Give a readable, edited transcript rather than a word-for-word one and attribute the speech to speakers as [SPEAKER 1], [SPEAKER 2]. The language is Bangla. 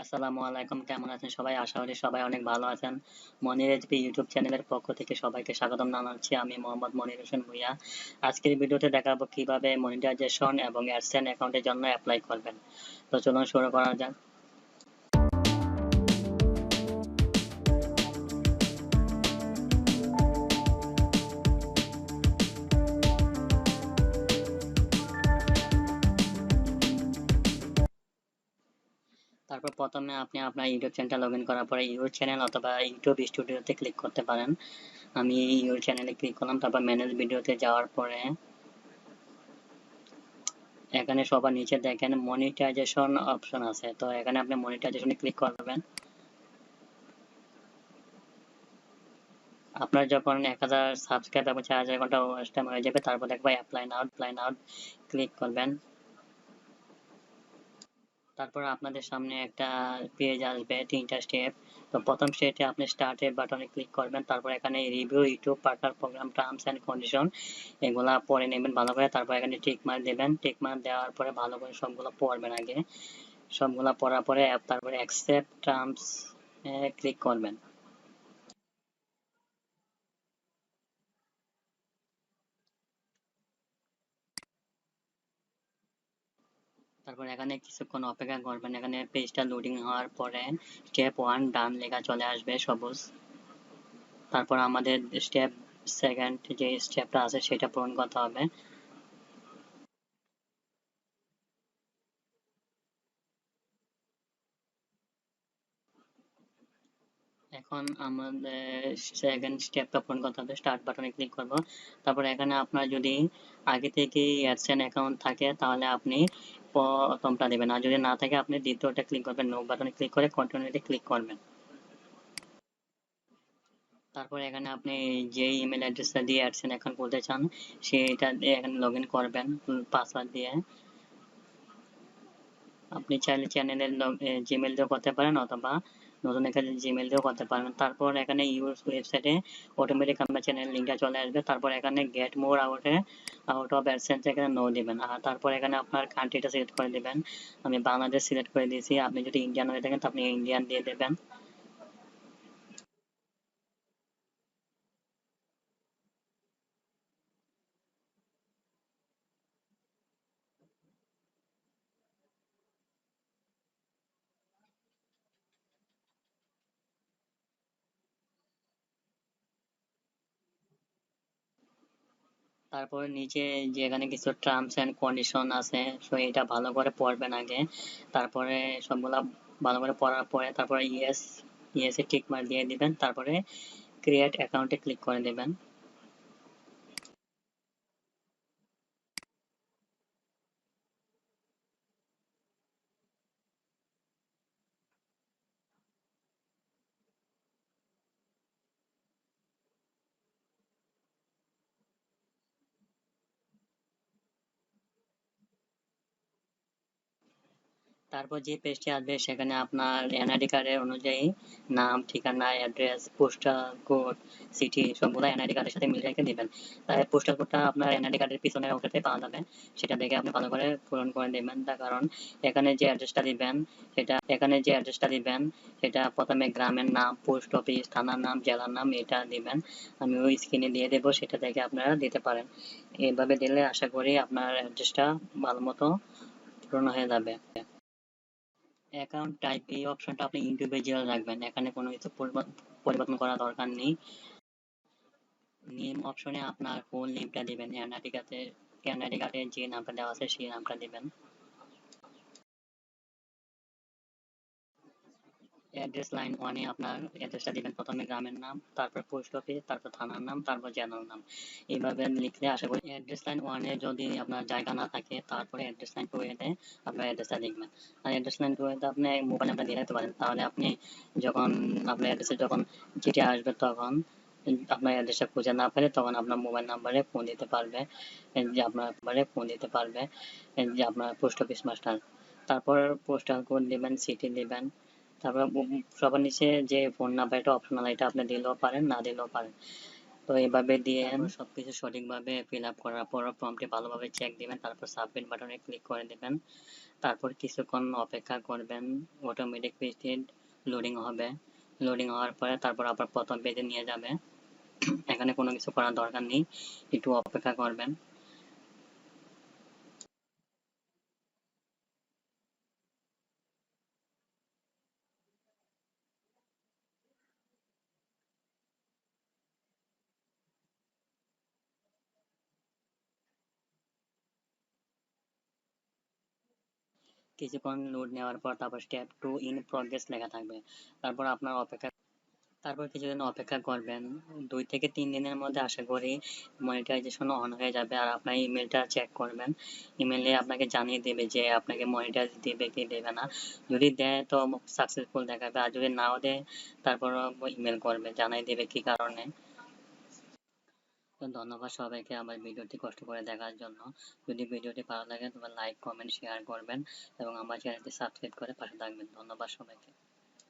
[SPEAKER 1] আসসালামু আলাইকুম, কেমন আছেন সবাই? আশা করি সবাই অনেক ভালো আছেন। মনির এইচপি ইউটিউব চ্যানেলের পক্ষ থেকে সবাইকে স্বাগতম জানাচ্ছি। আমি মোহাম্মদ মনির হোসেন ভূঁইয়া। আজকের ভিডিওতে দেখাবো কিভাবে মনিটাইজেশন এবং অ্যাডসেন্স অ্যাকাউন্টের জন্য অ্যাপ্লাই করবেন। তো চলুন শুরু করা যাক। তারপর প্রথমে আপনি আপনার ইউটিউব চ্যানেলটা লগ ইন করার পরে ইউর চ্যানেল অথবা ইউটিউব স্টুডিওতে ক্লিক করতে পারেন। আমি ইউর চ্যানেলে ক্লিক করলাম, তারপর ম্যানেজ ভিডিওতে যাওয়ার পরে এখানে সবার নিচে দেখেন মনিটাইজেশন অপশন আছে। তো এখানে আপনি মনিটাইজেশনে ক্লিক করবেন। আপনার যখন 1000 সাবস্ক্রাইব এবং 4000 ঘন্টা ওয়াচ টাইম হয়ে যাবে, তারপর দেখবে অ্যাপ্লাই নাও ক্লিক করবেন। তারপর আপনাদের সামনে একটা পেজ আসবে, 3টা স্টেপ। তো প্রথম স্টেপে আপনি স্টার্ট এ বাটনে ক্লিক করবেন। তারপর এখানে review YouTube partner program terms and condition এগুলা পড়ে নেবেন ভালো করে। তারপর এখানে টিক মার্ক দেবেন। টিক মার্ক দেওয়ার পরে ভালো করে সবগুলো পড়বেন আগে। সবগুলা পড়ার পরে তারপরে অ্যাকসেপ্ট টার্মস এ ক্লিক করবেন। তারপর এখানে কিছুক্ষণ অপেক্ষা করবেন। এখানে পেজটা লোডিং হওয়ার পরে স্টেপ 1 ডান লেখা চলে আসবে সবুজ। তারপর আমাদের স্টেপ সেকেন্ড যে স্টেপটা আছে সেটা পূরণ করতে হবে। এখন আমাদের সেকেন্ড স্টেপটা পূরণ করতে হবে। স্টার্ট বাটনে ক্লিক করব। তারপর এখানে আপনার যদি আগে থেকেই অ্যাডসেন্স অ্যাকাউন্ট থাকে তাহলে আপনি প্রথমটা দেবেন, আর যদি না থাকে আপনি দ্বিতীয়টা ক্লিক করবেন। নো বাটনে ক্লিক করে কন্টিনিউতে ক্লিক করবেন। তারপর এখানে আপনি যে ইমেল অ্যাড্রেসটা দিয়ে অ্যাডসেন্স অ্যাকাউন্ট খুলতে চান সেটা দিয়ে এখানে লগ ইন করবেন পাসওয়ার্ড দিয়ে। আপনি চাইলে চ্যানেলের জিমেল দিয়েও করতে পারেন অথবা নতুন একটা জিমেল দিয়েও করতে পারেন। তারপর এখানে ইউর ওয়েবসাইটে অটোমেটিক আপনার চ্যানেল লিঙ্কটা চলে আসবে। তারপর এখানে get more out of AdSense এখানে নো দিবেন। আর তারপর এখানে আপনার কান্ট্রিটা সিলেক্ট করে দিবেন। আমি বাংলাদেশ সিলেক্ট করে দিয়েছি। আপনি যদি ইন্ডিয়ান হয়ে থাকেন তো আপনি ইন্ডিয়ান দিয়ে দেবেন। তারপরে নিচে যে এখানে কিছু টার্মস এন্ড কন্ডিশন আছে, সো এটা ভালো করে পড়বেন আগে। তারপরে সবগুলা ভালো করে পড়ার পরে তারপরে ইয়েস এ টিক মার্ক দিয়ে দিবেন। তারপরে ক্রিয়েট অ্যাকাউন্টে ক্লিক করে দেবেন। তারপর যে পেজটি আসবে সেখানে আপনার এনআইডি কার্ডের অনুযায়ী নাম, ঠিকানা, অ্যাড্রেস, পোস্টাল কোড, সিটি সবগুলো এনআইডি কার্ডের সাথে মিল রেখে দিবেন। তাই পোস্টাল কোডটা আপনার এনআইডি কার্ডের পিছনের অংশতে পাওয়া যাবে। সেটা দেখে আপনি ভালো করে পূরণ করে দেবেন। তার কারণ এখানে যে অ্যাড্রেসটা দিবেন সেটা প্রথমে গ্রামের নাম, পোস্ট অফিস, থানার নাম, জেলার নাম এটা দিবেন। আমি ওই স্ক্রিনে দিয়ে দেবো, সেটা দেখে আপনারা দিতে পারেন। এভাবে দিলে আশা করি আপনার অ্যাড্রেসটা ভালো মতো পূরণ হয়ে যাবে। অ্যাকাউন্ট টাইপ এই অপশনটা আপনি ইন্ডিভিজুয়াল রাখবেন। এখানে কোনো কিছু পরিবর্তন করার দরকার নেই। নেম অপশনে আপনার ফুল নেমটা দিবেন। এনআইডি কার্ডে যে নামটা দেওয়া আছে সেই নামটা দিবেন। অ্যাড্রেস লাইন 1 এ আপনার অ্যাড্রেসটা দিবেন। প্রথমে গ্রামের নাম, তারপর পোস্ট অফিস, তারপর থানার নাম, তারপর জেলার নাম। এইভাবে লিখলে আশা করি অ্যাড্রেস লাইন 1 এ যদি আপনার জায়গা না থাকে তারপরে অ্যাড্রেস লাইন 2 এ আপনার অ্যাড্রেসটা লিখবেন। আর অ্যাড্রেস লাইন 2 এ আপনি মোবাইল নাম্বার দিয়ে রাখতে পারেন। তাহলে আপনি যখন আপনার অ্যাড্রেসে যখন চিঠি আসবে তখন আপনার অ্যাড্রেসটা খুঁজে না পেলে তখন আপনার মোবাইল নাম্বারে ফোন দিতে পারবে, যে আপনার পোস্ট অফিস মাস্টার। তারপর পোস্টাল কোড দিবেন, সিটি দিবেন। তারপর সবার নিচে যে ফোন নাম্বার এটা অপশনাল, এটা আপনি দিলেও পারেন না দিলেও পারেন। তো এইভাবে দিয়ে সবকিছু সঠিকভাবে ফিল আপ করার পর ফর্মটি ভালোভাবে চেক দিবেন, তারপর সাবমিট বাটনে ক্লিক করে দিবেন। তারপর কিছুক্ষণ অপেক্ষা করবেন, অটোমেটিক পেজটি লোডিং হবে। লোডিং হওয়ার পরে তারপর আবার প্রথম পেজে নিয়ে যাবে। এখানে কোনো কিছু করার দরকার নেই, একটু অপেক্ষা করবেন। কিছুক্ষণ লোড নেওয়ার পর তারপর স্টেপ 2 ইন প্রগ্রেস লেখা থাকবে। তারপর কিছুদিন অপেক্ষা করবেন। 2 থেকে 3 দিনের মধ্যে আশা করি মনিটাইজেশন অন হয়ে যাবে। আর আপনার ইমেলটা চেক করবেন। ইমেলে আপনাকে জানিয়ে দেবে যে আপনাকে মনিটাইজ দিবে কি দেবে না। যদি দেয় তো সাকসেসফুল দেখাবে, আর যদি নাও দেয় তারপর ইমেল করবে, জানাই দেবে কি কারণে। তো ধন্যবাদ সবাইকে আমার ভিডিওটি কষ্ট করে দেখার জন্য। যদি ভিডিওটি ভালো লাগে তবে লাইক, কমেন্ট, শেয়ার করবেন এবং আমার চ্যানেলটি সাবস্ক্রাইব করে পাশে থাকবেন। ধন্যবাদ সবাইকে।